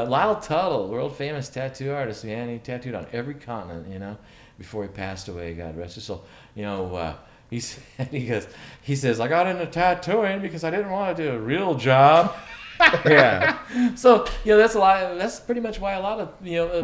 Lyle Tuttle, world famous tattoo artist, man, he tattooed on every continent, before he passed away, God rest his soul. He said, he says, I got into tattooing because I didn't want to do a real job. Yeah. So that's pretty much why a lot of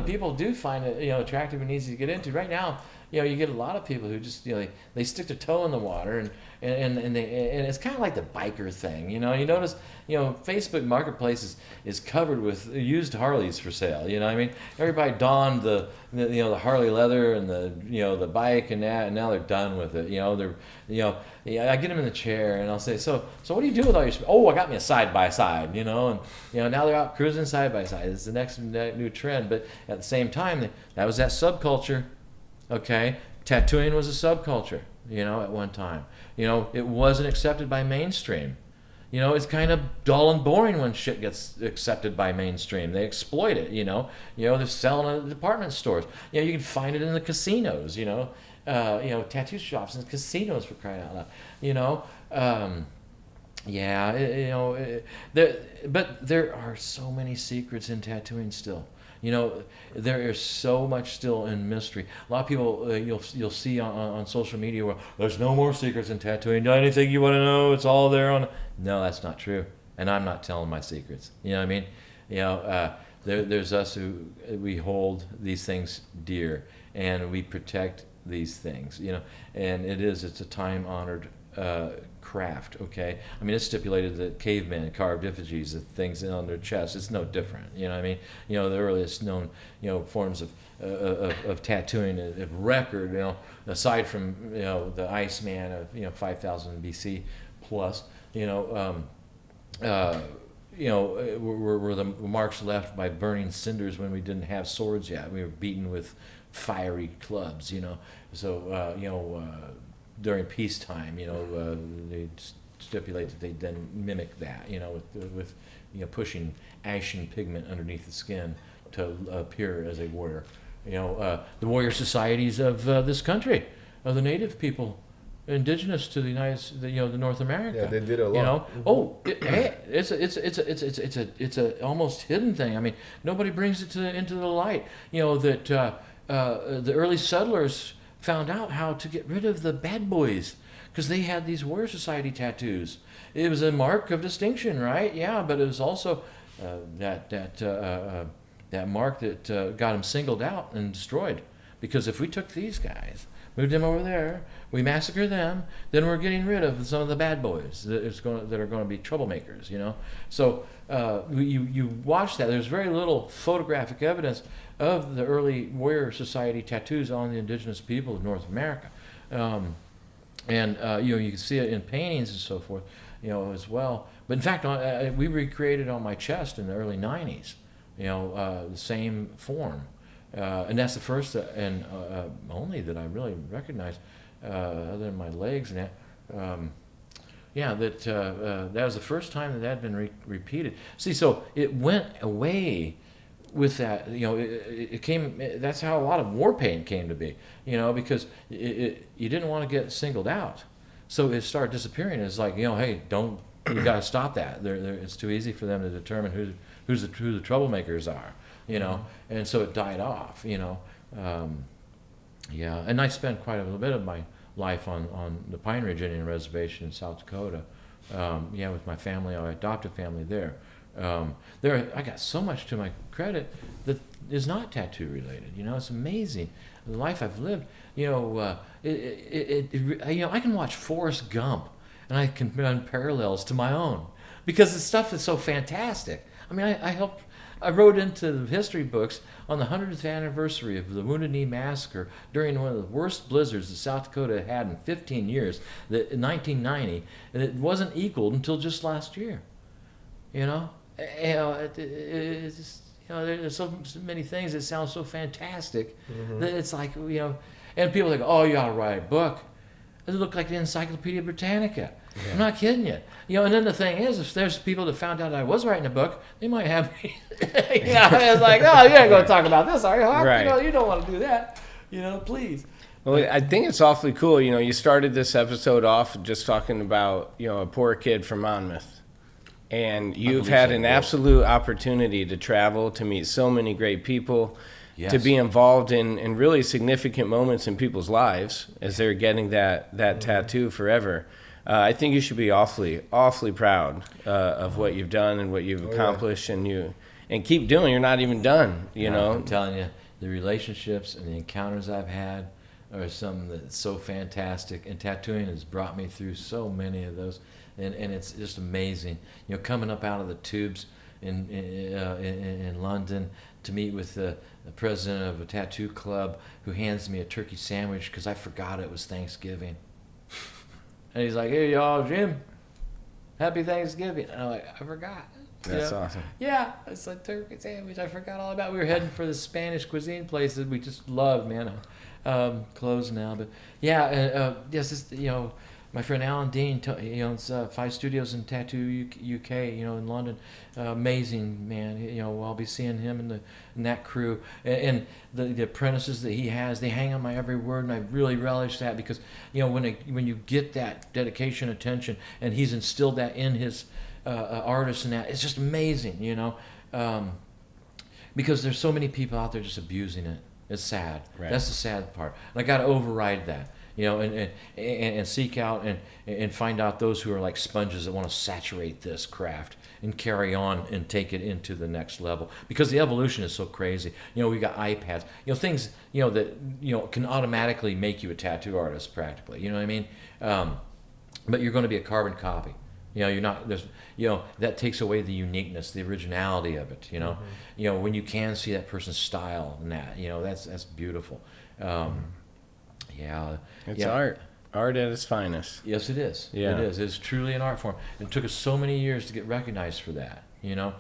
people do find it attractive and easy to get into. Right now, you get a lot of people who just they stick their toe in the water and it's kind of like the biker thing. You notice Facebook Marketplace is covered with used Harleys for sale. I mean, everybody donned the Harley leather and the bike and that, and now they're done with it. I get them in the chair and I'll say, so what do you do with all your? Oh, I got me a side by side. And now they're out cruising side by side. It's the next new trend, but at the same time, that was that subculture. Okay, tattooing was a subculture. At one time, it wasn't accepted by mainstream. It's kind of dull and boring when shit gets accepted by mainstream. They exploit it. They're selling it at department stores. You can find it in the casinos. Tattoo shops and casinos, for crying out loud. But there are so many secrets in tattooing still. There is so much still in mystery. A lot of people you'll see on social media where there's no more secrets in tattooing. Anything you want to know, it's all there on. No, that's not true, and I'm not telling my secrets. You know what I mean? There's us who we hold these things dear, and we protect these things. And it's a time-honored craft. Okay, I mean, it's stipulated that cavemen carved effigies of things on their chests. It's no different. You know what I mean? The earliest known forms of tattooing of record. Aside from the Iceman of 5000 BC plus. Were the marks left by burning cinders when we didn't have swords yet. We were beaten with fiery clubs. So during peacetime, they stipulate that they then mimic that, with pushing ashen pigment underneath the skin to appear as a warrior. The warrior societies of this country, of the native people, indigenous to the North America. Yeah, they did a lot. It's a almost hidden thing. I mean, nobody brings it into the light. That the early settlers found out how to get rid of the bad boys because they had these warrior society tattoos. It was a mark of distinction, right? Yeah, but it was also that mark that got them singled out and destroyed. Because if we took these guys, moved them over there, we massacre them, then we're getting rid of some of the bad boys that are going to be troublemakers. So you watch that. There's very little photographic evidence of the early warrior society tattoos on the indigenous people of North America, and you can see it in paintings and so forth, as well. But in fact, we recreated on my chest in the early '90s, the same form, and that's the first and only that I really recognize, other than my legs and that. That was the first time that had been repeated. See, so it went away with that, it came. That's how a lot of war paint came to be, because you didn't want to get singled out, so it started disappearing. It's like, hey, you got to stop that. It's too easy for them to determine who the troublemakers are, and so it died off, And I spent quite a little bit of my life on the Pine Ridge Indian Reservation in South Dakota, with my family, our adopted family there. I got so much to my credit that is not tattoo related. It's amazing the life I've lived. I can watch Forrest Gump and I can run parallels to my own because the stuff is so fantastic. I mean, I wrote into the history books on the 100th anniversary of the Wounded Knee Massacre during one of the worst blizzards that South Dakota had in 15 years, in 1990, and it wasn't equaled until just last year. It's just, there's so many things that sound so fantastic that it's like, and people are like, oh, you ought to write a book. It looked like the Encyclopedia Britannica. Yeah. I'm not kidding you. And then the thing is, if there's people that found out I was writing a book, they might have me. It's like, oh, you're not going to talk about this, are you? Right. You don't want to do that. Please. Well, I think it's awfully cool. You started this episode off just talking about, a poor kid from Monmouth. And you've believe had so, an Will. absolute opportunity to travel, to meet so many great people, Yes. to be involved in really significant moments in people's lives as they're getting that tattoo forever. I think you should be awfully proud of what you've done and what you've accomplished, and keep doing. You're not even done, you know. I'm telling you, the relationships and the encounters I've had are something that's so fantastic, and tattooing has brought me through so many of those, and it's just amazing. You know, coming up out of the tubes in London to meet with the president of a tattoo club who hands me a turkey sandwich because I forgot it was Thanksgiving. And he's like, "Hey, y'all, Jim, happy Thanksgiving." And I'm like, "I forgot." That's awesome. Yeah, it's like turkey sandwich. I forgot all about. We were heading for the Spanish cuisine place that we just love, man. Closed now, but yeah, yes, you know, my friend Alan Dean, he owns 5 studios in Tattoo UK, you know, in London. Amazing man. You know, I'll be seeing him and that crew, and the apprentices that he has. They hang on my every word, and I really relish that because, you know, when you get that dedication, attention, and he's instilled that in his artists and that, it's just amazing, you know, because there's so many people out there just abusing it. It's sad. Right. That's the sad part. And I got to override that, you know, and seek out and find out those who are like sponges that want to saturate this craft and carry on and take it into the next level, because the evolution is so crazy. You know, we got iPads, you know, things, you know, that, you know, can automatically make you a tattoo artist practically. You know what I mean? But you're going to be a carbon copy. You know, you're not. There's, you know, that takes away the uniqueness, the originality of it. You know, you know, when you can see that person's style and that, you know, that's beautiful. Yeah, It's yeah. art at its finest. Yes, it is. Yeah. It is. It's truly an art form. It took us so many years to get recognized for that. You know,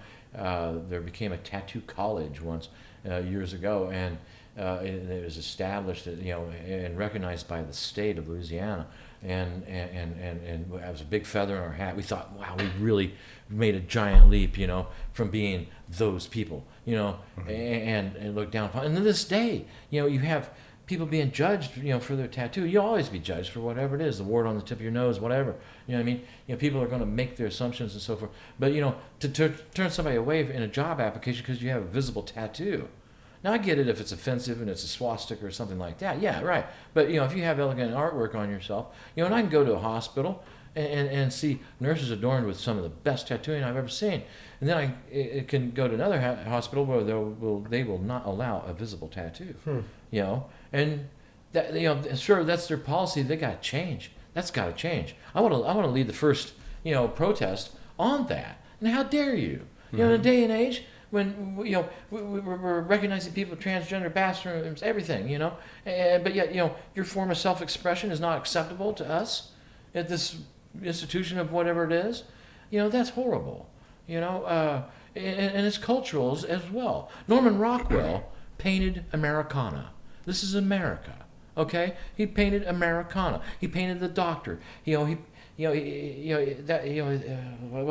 there became a tattoo college once years ago, and it was established, you know, and recognized by the state of Louisiana. And it was a big feather in our hat. We thought, wow, we really made a giant leap, you know, from being those people, you know, and look down upon. And to this day, you know, you have people being judged, you know, for their tattoo. You'll always be judged for whatever it is, the wart on the tip of your nose, whatever. You know what I mean? You know, people are going to make their assumptions and so forth. But, you know, to turn somebody away in a job application because you have a visible tattoo. Now, I get it if it's offensive and it's a swastika or something like that. Yeah, right. But, you know, if you have elegant artwork on yourself, you know, and I can go to a hospital and see nurses adorned with some of the best tattooing I've ever seen. And then it can go to another hospital where they will not allow a visible tattoo, you know. And, that, you know, sure, that's their policy. They got to change. That's got to change. I want to lead the first, you know, protest on that. And how dare you? You know, in a day and age when, you know, we're recognizing people with transgender bathrooms, everything, you know, but yet, you know, your form of self-expression is not acceptable to us at this institution of whatever it is. You know, that's horrible, you know, and it's cultural as well. Norman Rockwell painted Americana. This is America, okay? He painted Americana. He painted the doctor. What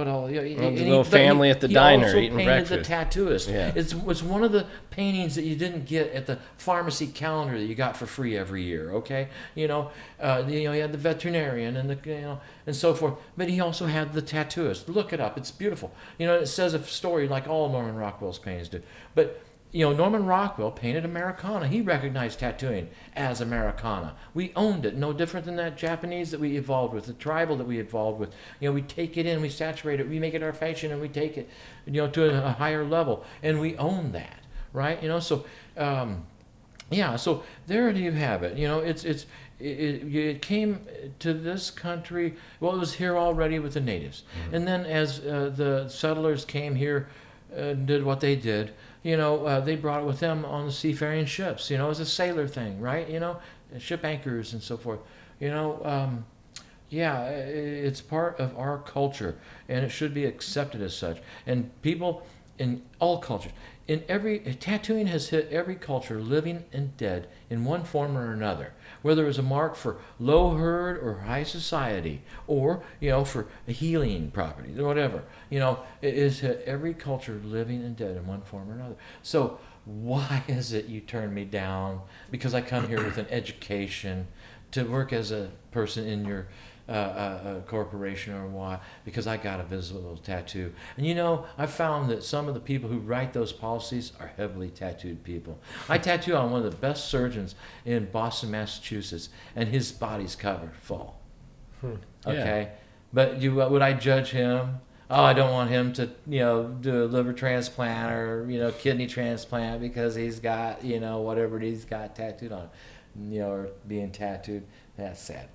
all? You know, The little family at the diner eating breakfast. He also painted the tattooist. Yeah. It's one of the paintings that you didn't get at the pharmacy calendar that you got for free every year. Okay, you know, he had the veterinarian and the, you know, and so forth. But he also had the tattooist. Look it up. It's beautiful. You know, it says a story like all Norman Rockwell's paintings do. But you know, Norman Rockwell painted Americana. He recognized tattooing as Americana. We owned it, no different than that Japanese that we evolved with, the tribal that we evolved with. You know, we take it in, we saturate it, we make it our fashion, and we take it, you know, to a higher level, and we own that, right? You know, so yeah, so there you have it. You know, it came to this country. Well, it was here already with the natives, and then as the settlers came here and did what they did. You know, they brought it with them on the seafaring ships. You know, as a sailor thing, right? You know, ship anchors and so forth. You know, yeah, it's part of our culture, and it should be accepted as such. And people in all cultures, tattooing has hit every culture, living and dead, in one form or another. Whether it's a mark for low herd or high society, or, you know, for a healing property, or whatever, you know, it is hit every culture, living and dead, in one form or another. So why is it you turn me down? Because I come here with an education to work as a person in your corporation or why, because I got a visible tattoo. And you know, I found that some of the people who write those policies are heavily tattooed people. I tattoo on one of the best surgeons in Boston, Massachusetts, and his body's covered full. Okay, but would I judge him? Oh, I don't want him to, do a liver transplant or, kidney transplant because he's got, whatever he's got tattooed on, or being tattooed. That's sad.